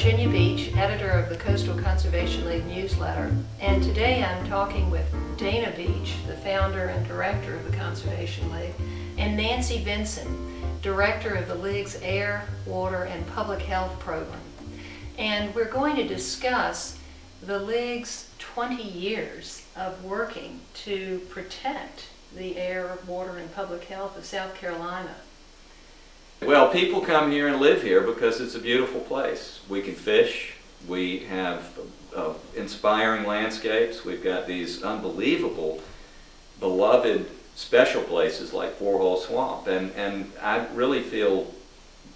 Virginia Beach, editor of the Coastal Conservation League newsletter, and today I'm talking with Dana Beach, the founder and director of the Conservation League, and Nancy Vinson, director of the League's Air, Water, and Public Health program. And we're going to discuss the League's 20 years of working to protect the air, water, and public health of South Carolina. Well, people come here and live here because it's a beautiful place. We can fish, we have inspiring landscapes, we've got these unbelievable, beloved special places like Four Hole Swamp, and I really feel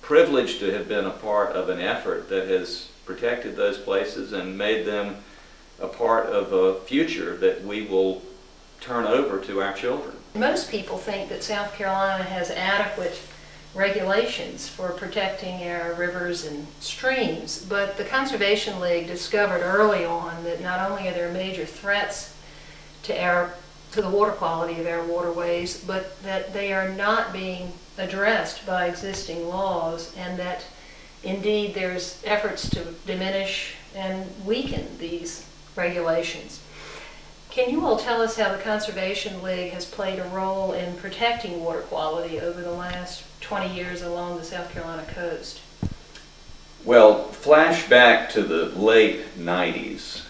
privileged to have been a part of an effort that has protected those places and made them a part of a future that we will turn over to our children. Most people think that South Carolina has adequate regulations for protecting our rivers and streams, but the Conservation League discovered early on that not only are there major threats to the water quality of our waterways, but that they are not being addressed by existing laws, and that indeed there's efforts to diminish and weaken these regulations. Can you all tell us how the Conservation League has played a role in protecting water quality over the last 20 years along the South Carolina coast? Well, flash back to the late 90s.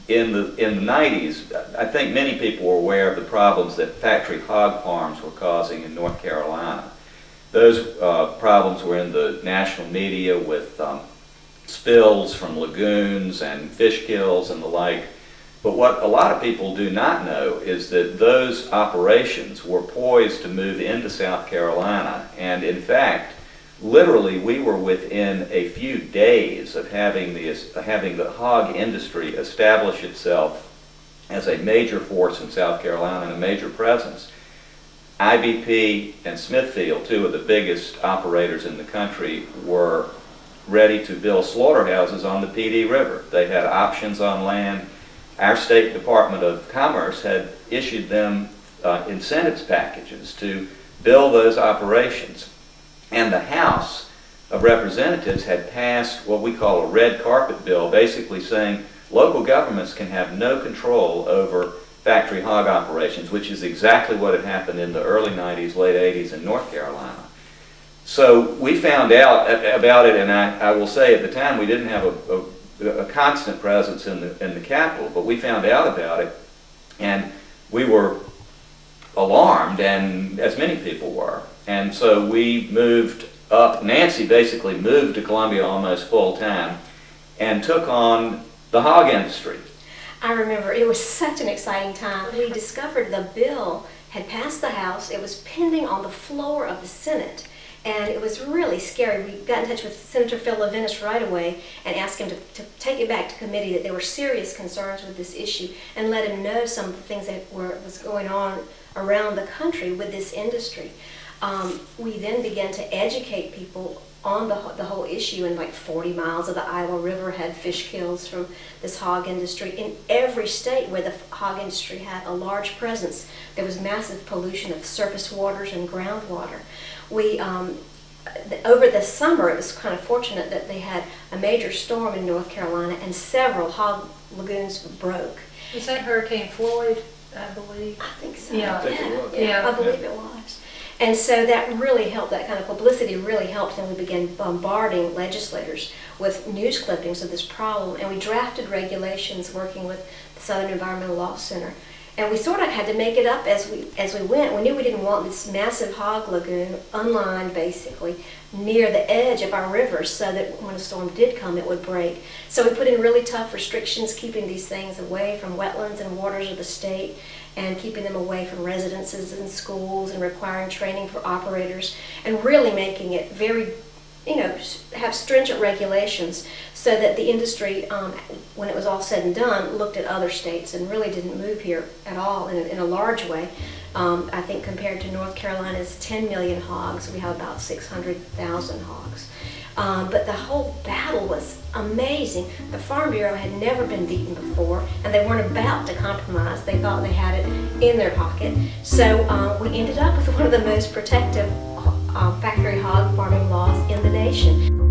In the 90s, I think many people were aware of the problems that factory hog farms were causing in North Carolina. Those problems were in the national media with spills from lagoons and fish kills and the like. But what a lot of people do not know is that those operations were poised to move into South Carolina, and in fact, literally we were within a few days of having the hog industry establish itself as a major force in South Carolina and a major presence. IBP and Smithfield, two of the biggest operators in the country, were ready to build slaughterhouses on the PD River. They had options on land. Our State Department of Commerce had issued them incentives packages to build those operations. And the House of Representatives had passed what we call a red carpet bill, basically saying local governments can have no control over factory hog operations, which is exactly what had happened in the early 90s, late 80s in North Carolina. So we found out about it, and I will say at the time we didn't have a constant presence in the Capitol, but we found out about it, and we were alarmed, and as many people were. And so we moved up. Nancy basically moved to Columbia almost full time and took on the hog industry. I remember it was such an exciting time. We discovered the bill had passed the House. It was pending on the floor of the Senate. And it was really scary. We got in touch with Senator Phil Levinas right away and asked him to take it back to committee, that there were serious concerns with this issue, and let him know some of the things that was going on around the country with this industry. We then began to educate people on the whole issue, and like 40 miles of the Iowa River had fish kills from this hog industry. In every state where the hog industry had a large presence, there was massive pollution of surface waters and groundwater. We, over the summer, it was kind of fortunate that they had a major storm in North Carolina and several hog lagoons broke. Was that Hurricane Floyd, I believe? I think so. Yeah. I think it was. Yeah, I believe it was. And so that really helped, that kind of publicity really helped, and we began bombarding legislators with news clippings of this problem, and we drafted regulations working with the Southern Environmental Law Center. And we sort of had to make it up as we went. We knew we didn't want this massive hog lagoon unlined, basically, near the edge of our rivers, so that when a storm did come, it would break. So we put in really tough restrictions, keeping these things away from wetlands and waters of the state, and keeping them away from residences and schools, and requiring training for operators, and really making it very, have stringent regulations so that the industry, when it was all said and done, looked at other states and really didn't move here at all in a large way. I think compared to North Carolina's 10 million hogs, we have about 600,000 hogs. But the whole battle was amazing. The Farm Bureau had never been beaten before, and they weren't about to compromise. They thought they had it in their pocket. So we ended up with one of the most protective factory hog farming laws in the nation.